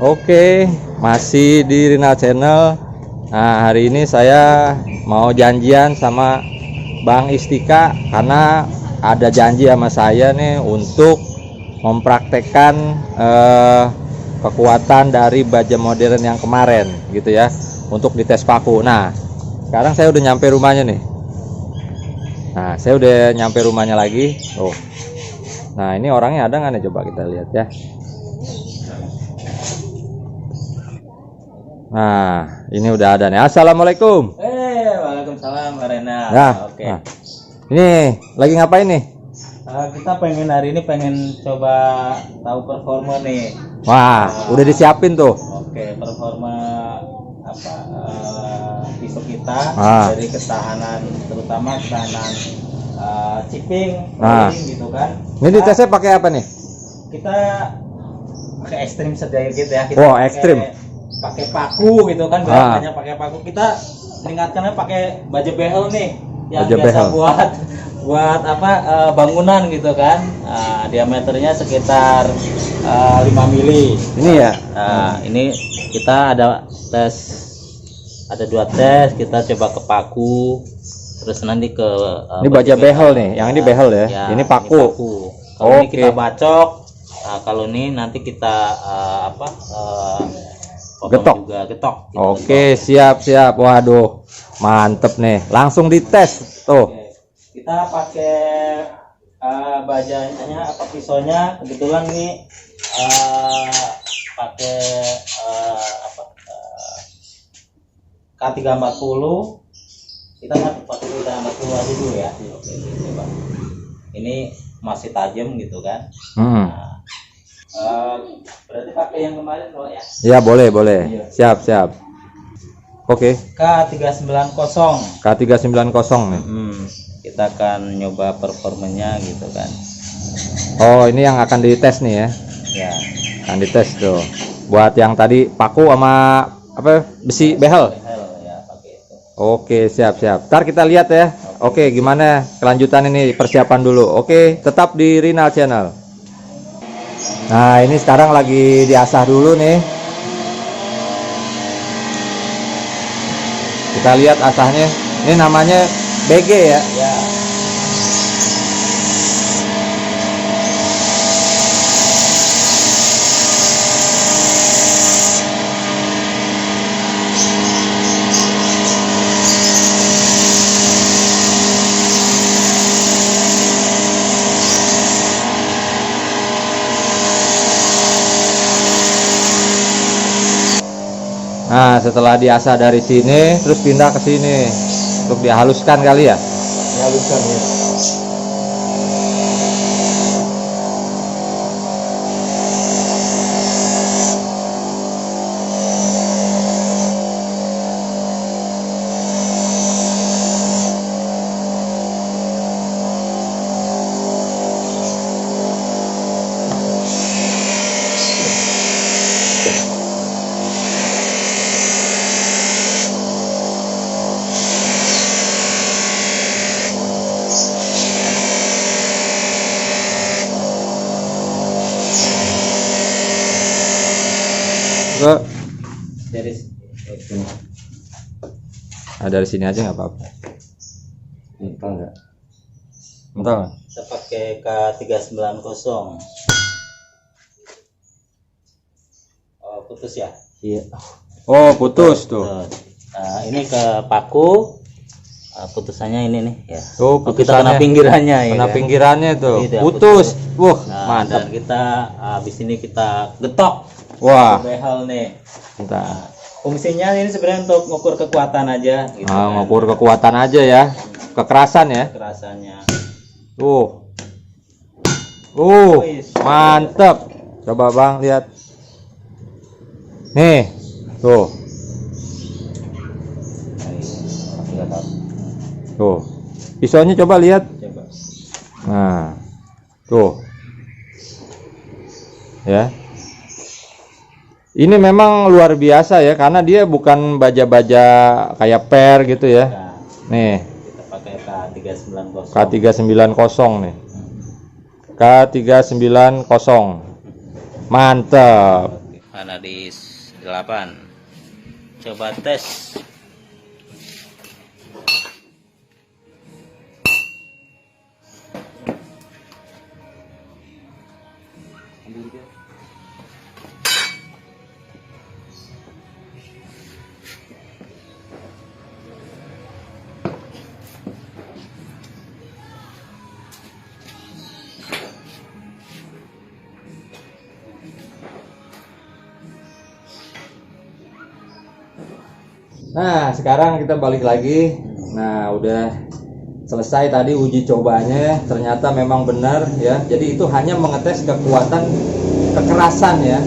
Oke, masih di Rinal Channel. Nah, hari ini saya mau janjian sama Bang Istika karena ada janji sama saya nih untuk mempraktekkan kekuatan dari baja modern yang kemarin gitu ya, untuk dites paku. Nah, sekarang saya udah nyampe rumahnya nih. Nah, saya udah nyampe rumahnya lagi. Oh, nah ini orangnya ada nggak nih? Coba kita lihat ya. Nah, ini udah ada nih. Assalamualaikum. Waalaikumsalam, Arena. Nah, Oke. nah, ini lagi ngapain nih? Kita hari ini pengen coba tahu performa nih. Wah, udah disiapin tuh. Oke, performa apa pisau kita dari ketahanan, terutama ketahanan chipping, rolling gitu kan. Ini ditesnya pakai apa nih? Kita pakai ekstrim sedikit gitu ya. Wow, ekstrim. Pakai paku gitu kan, banyak pakai paku. Kita meningkatkannya pakai baja behel nih, yang baja biasa behel. buat apa bangunan gitu kan. Diameternya sekitar 5 mili. Ini ya. Nah, ini kita ada dua tes. Kita coba ke paku, terus nanti ke ini baja behel nih, yang ini behel ya. Ini paku. Kalau ini kita bacok. Kalau ini nanti kita getok juga getok gitu. Oke, siap. Waduh, mantep nih, langsung dites tuh. Oke. Kita pakai bajanya pisaunya kebetulan nih pakai K340. Kita pakai K340 aja dulu ya. Oke, coba. Ini masih tajam gitu kan. Berarti pakai yang kemarin loh ya? Ya, boleh. Iya. Siap. Oke. K390. K390 nih. Kita akan nyoba performanya gitu kan. Oh, ini yang akan dites nih ya? Ya. Akan dites tuh. Buat yang tadi paku sama apa besi behel? Ya, pakai itu. Oke, siap. Ntar kita lihat ya. Oke, gimana kelanjutan ini, persiapan dulu. Oke, tetap di Rinal Channel. Nah, ini sekarang lagi diasah dulu nih. Kita lihat asahnya. Ini namanya BG ya. Ya. Nah, setelah diasah dari sini, terus pindah ke sini untuk dihaluskan kali ya. Dihaluskan ya. Dari sini aja nggak apa-apa. Enggak. Kita pakai K390. Oh, putus ya? Iya. Oh, putus tuh. Nah, ini ke paku. Putusannya ini nih ya. Tuh, kita kena pinggirannya ya. Kena pinggirannya tuh. Gitu ya, putus. Nah, mantap. Dan kita habis ini kita getok. Wah. Behel nih. Bentar. Fungsinya ini sebenarnya untuk mengukur kekuatan aja gitu. Mengukur kekuatan aja ya. Kekerasan ya. Kekerasannya. Mantep. Coba Bang lihat. Nih. Tuh. Pisaunya coba lihat. Nah. Tuh. Ya. Ini memang luar biasa ya, karena dia bukan baja-baja kayak per gitu ya. Nih. Kita pakai K390. K390 nih. K390. Mantap. Anadis 8. Coba tes. Nah, sekarang kita balik lagi. Nah, udah selesai tadi uji cobanya ya. Ternyata memang benar ya. Jadi itu hanya mengetes kekuatan kekerasan ya.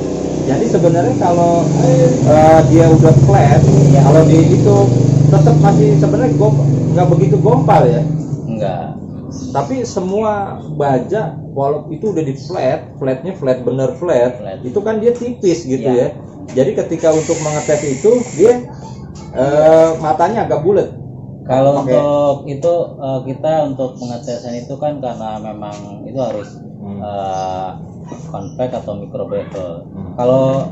Jadi sebenarnya kalau dia udah flat, ya kalau di itu tetap masih sebenarnya nggak begitu gompal ya. Enggak. Tapi semua baja walaupun itu udah di flatnya flat bener flat, itu kan dia tipis gitu ya. Jadi ketika untuk mengetes itu dia matanya agak bulat. Kalau untuk itu kita untuk pengetesan itu kan karena memang itu harus convex atau micro bevel. Kalau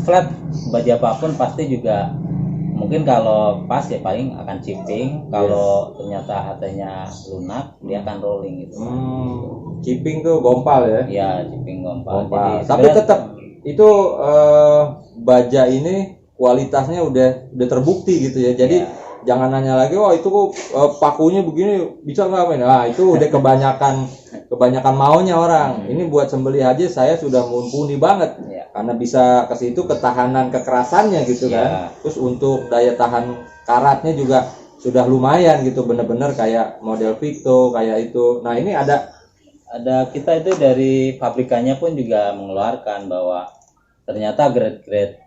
flat baja apapun pasti juga mungkin kalau pas ya paling akan chipping. Kalau ternyata HT-nya lunak dia akan rolling gitu. Chipping tuh gompal ya? Iya, chipping gompal. Jadi, tapi tetap itu baja ini kualitasnya udah terbukti gitu ya. Jadi jangan nanya lagi, wah itu kok pakunya begini bisa nggak main? Nah itu udah kebanyakan maunya orang. Ini buat sembelih aja saya sudah mumpuni banget karena bisa ke situ ketahanan kekerasannya gitu kan. Terus untuk daya tahan karatnya juga sudah lumayan gitu, bener-bener kayak model Victo kayak itu. Nah ini ada kita itu dari pabrikannya pun juga mengeluarkan bahwa ternyata grade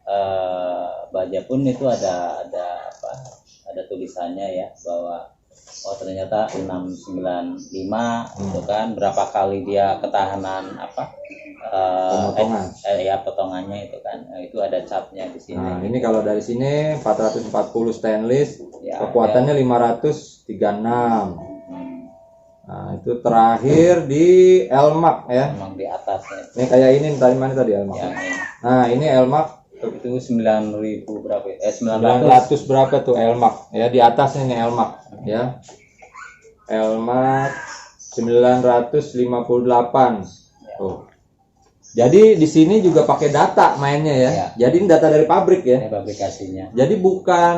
baja pun itu ada tulisannya ya bahwa ternyata 695 gitu kan, berapa kali dia ketahanan potongannya itu kan, itu ada capnya di sini. Nah ini kalau dari sini 440 stainless kekuatannya 536. Nah itu terakhir di Elmax ya. Memang di atasnya. Ini kayak ini tadi mana tadi Elmax? Nah ini Elmax itu 9.000 berapa? 900 berapa tuh Elmax? Ya di atasnya nih Elmax ya. Elmax 958. Tuh. Jadi di sini juga pakai data mainnya ya. Jadi ini data dari pabrik ya. Ini pabrikasinya. Jadi bukan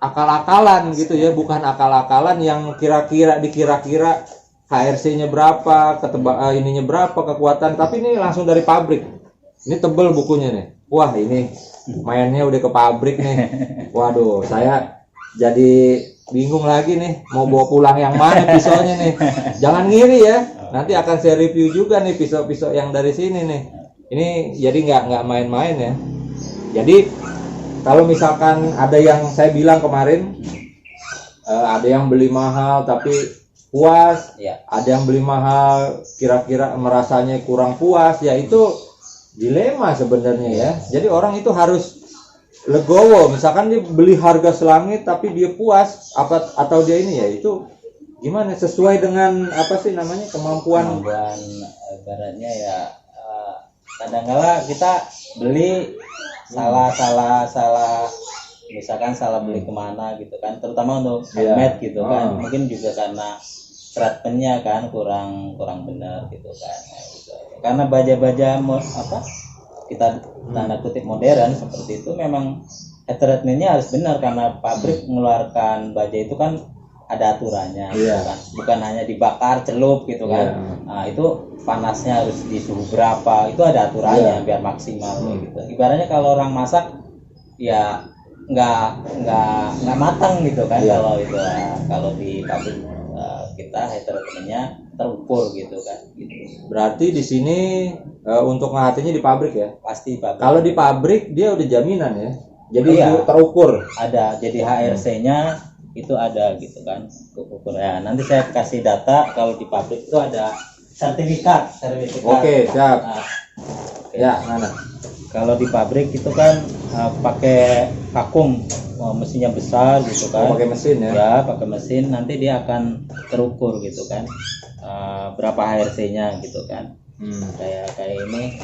akal-akalan gitu ya, bukan akal-akalan yang dikira-kira HRC-nya berapa, ininya berapa kekuatan, tapi ini langsung dari pabrik. Ini tebel bukunya nih. Wah, ini mainnya udah ke pabrik nih. Waduh, saya jadi bingung lagi nih mau bawa pulang yang mana pisaunya nih. Jangan ngiri ya. Nanti akan saya review juga nih pisau-pisau yang dari sini nih. Ini jadi nggak main-main ya. Jadi kalau misalkan ada yang saya bilang kemarin, ada yang beli mahal tapi puas, ada yang beli mahal kira-kira merasanya kurang puas, ya itu dilema sebenarnya ya. Jadi orang itu harus legowo. Misalkan dia beli harga selangit tapi dia puas, atau dia ini ya itu gimana sesuai dengan apa sih namanya kemampuan ibaratnya ya. Kadang-kala kita beli salah misalkan salah beli kemana gitu kan, terutama untuk handmade gitu kan, mungkin juga karena treatmentnya kan kurang benar gitu kan. Karena baja-baja kita tanda kutip modern seperti itu memang treatmentnya harus benar, karena pabrik mengeluarkan baja itu kan ada aturannya gitu kan, bukan hanya dibakar celup gitu kan. Nah itu panasnya harus di suhu berapa, itu ada aturannya biar maksimal gitu. Ibaratnya kalau orang masak ya nggak matang gitu kan. Kalau itu kalau di pabrik kita treatmentnya terukur gitu kan gitu. Berarti di sini untuk ngehatinya di pabrik ya? Pasti pabrik. Kalau di pabrik dia udah jaminan ya. Jadi terukur. Ada, jadi HRC-nya itu ada gitu kan, ukur ya. Nanti saya kasih data kalau di pabrik itu ada sertifikat. Oke, siap. Ya, mana? Kalau di pabrik itu kan pakai vakum, mesinnya besar gitu kan. Pakai mesin ya? Ya, pakai mesin. Nanti dia akan terukur gitu kan, berapa HRC-nya gitu kan. Kayak ini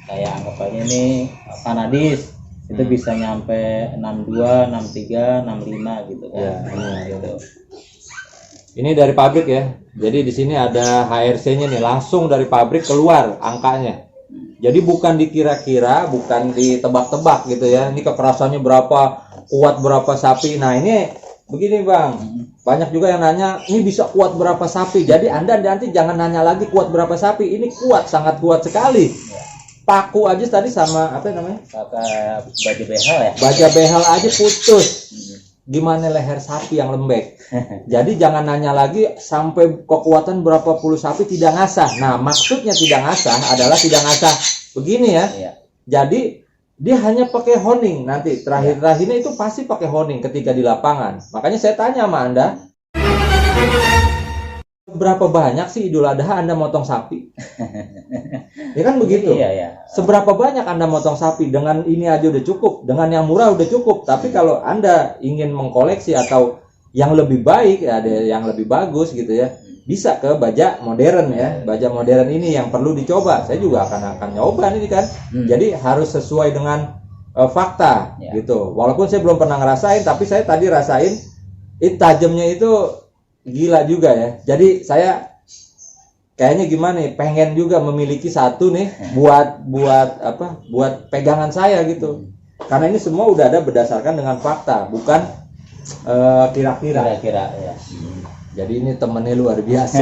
kayak anggap aja ini Vanadis itu bisa nyampe 62, 63, 65 gitu kan. Gitu. Ini dari pabrik ya. Jadi di sini ada HRC-nya nih, langsung dari pabrik keluar angkanya. Jadi bukan dikira-kira, bukan ditebak-tebak gitu ya. Ini kekerasannya berapa, kuat berapa sapi. Nah, ini begini Bang. Banyak juga yang nanya, ini bisa kuat berapa sapi. Jadi Anda nanti jangan nanya lagi kuat berapa sapi. Ini kuat, sangat kuat sekali. Paku aja tadi sama apa namanya? Pakai baju behel ya. Baja behel aja putus. Gimana leher sapi yang lembek? Jadi jangan nanya lagi sampai kekuatan berapa puluh sapi tidak ngasah. Nah, maksudnya tidak ngasah adalah tidak ngasah begini ya. Iya. Jadi dia hanya pakai honing nanti terakhir-terakhirnya itu pasti pakai honing ketika di lapangan. Makanya saya tanya sama Anda, berapa banyak sih Idul Adha Anda motong sapi? Ya kan begitu. Iya, iya. Seberapa banyak Anda motong sapi? Dengan ini aja udah cukup, dengan yang murah udah cukup. Tapi kalau Anda ingin mengkoleksi atau yang lebih baik, ada yang lebih bagus gitu ya, bisa ke baja modern ya. Baja modern ini yang perlu dicoba. Saya juga akan nyoba ini kan. Jadi harus sesuai dengan fakta gitu. Walaupun saya belum pernah ngerasain, tapi saya tadi rasain tajamnya itu gila juga ya. Jadi saya kayaknya gimana nih, pengen juga memiliki satu nih buat pegangan saya gitu. Karena ini semua udah ada berdasarkan dengan fakta, bukan kira-kira ya. Jadi ini temennya luar biasa.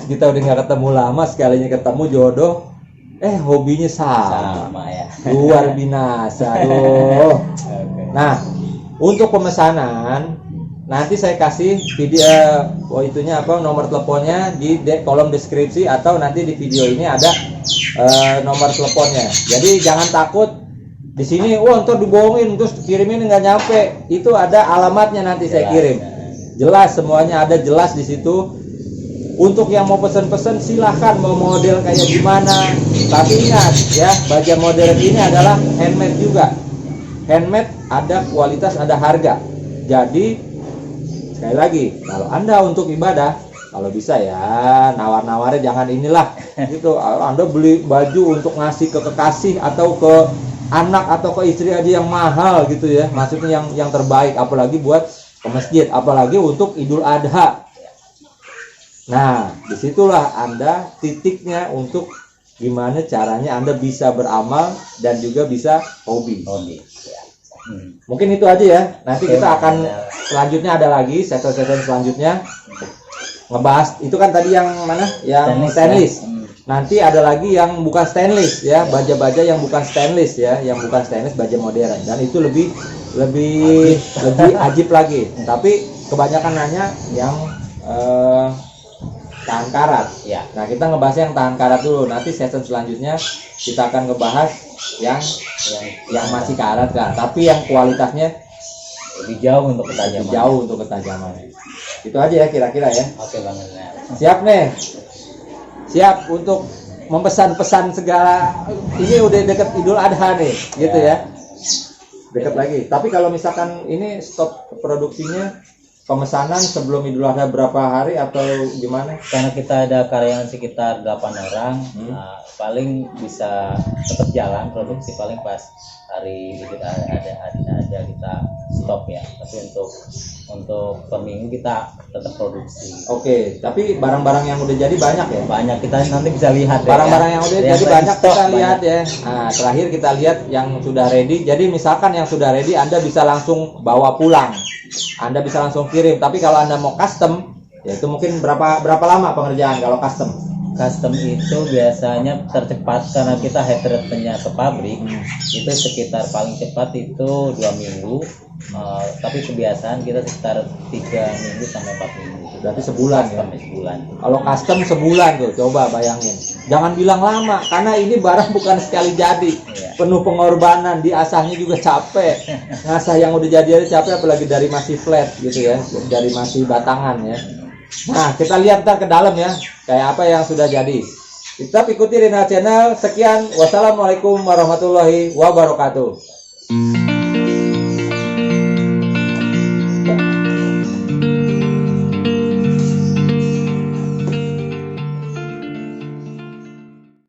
Kita udah nggak ketemu lama, sekalinya ketemu jodoh, hobinya sama ya. Luar binasa. Aduh. Nah, untuk pemesanan nanti saya kasih video itunya nomor teleponnya di kolom deskripsi, atau nanti di video ini ada nomor teleponnya. Jadi jangan takut di sini, ntar dibohongin terus kirimin nggak nyampe. Itu ada alamatnya nanti saya kirim. Jelas semuanya ada jelas di situ. Untuk yang mau pesen-pesen silahkan, mau model kayak gimana. Tapi ingat ya, baja modern ini adalah handmade juga. Handmade ada kualitas, ada harga. Jadi sekali lagi, kalau Anda untuk ibadah, kalau bisa ya nawar-nawarnya jangan inilah gitu. Anda beli baju untuk ngasih ke kekasih atau ke anak atau ke istri aja yang mahal gitu ya. Maksudnya yang terbaik, apalagi buat ke masjid, apalagi untuk Idul Adha. Nah, disitulah Anda titiknya untuk gimana caranya Anda bisa beramal dan juga bisa hobi. Mungkin itu aja ya. Nanti kita akan selanjutnya ada lagi sesi-sesi selanjutnya ngebahas itu kan tadi yang mana? Yang stainless. Nanti ada lagi yang bukan stainless ya, baja-baja yang bukan stainless ya, yang bukan stainless, baja modern, dan itu lebih ajib lagi. Tapi kebanyakan nanya yang tahan karat ya. Nah, kita ngebahas yang tahan karat dulu. Nanti sesi selanjutnya kita akan ngebahas yang masih karat kan, tapi yang kualitasnya lebih jauh untuk ketajaman. Itu aja ya kira-kira ya. Oke Bang. Siap nih. Siap untuk memesan-pesan segala. Ini udah deket Idul Adha nih, gitu ya. Deket lagi. Tapi kalau misalkan ini stop produksinya, pemesanan sebelum Idul Adha berapa hari atau gimana? Karena kita ada karyawan sekitar 8 orang, nah, paling bisa tetap jalan produksi paling pas hari Idul Adha aja kita stop ya. Tapi untuk per minggu kita tetap produksi. Oke, tapi barang-barang yang udah jadi banyak ya? Banyak, kita nanti bisa lihat. Barang-barang yang udah jadi banyak kita lihat ya. Nah, terakhir kita lihat yang sudah ready. Jadi misalkan yang sudah ready Anda bisa langsung bawa pulang. Anda bisa langsung kirim. Tapi kalau Anda mau custom, ya itu mungkin berapa lama pengerjaan kalau custom? Custom itu biasanya tercepat karena kita headrate-nya ke pabrik itu sekitar paling cepat itu 2 minggu. Tapi kebiasaan kita sekitar 3 minggu sampai 4 minggu. Berarti sebulan ya? Sebulan. Kalau custom sebulan tuh, coba bayangin. Jangan bilang lama, karena ini barang bukan sekali jadi. Penuh pengorbanan, diasahnya juga capek. Ngasah yang udah jadi aja capek, apalagi dari masih flat gitu ya, dari masih batangan ya. Nah, kita lihat ntar ke dalam ya, kayak apa yang sudah jadi. Tetap ikuti Rina Channel. Sekian, wassalamualaikum warahmatullahi wabarakatuh.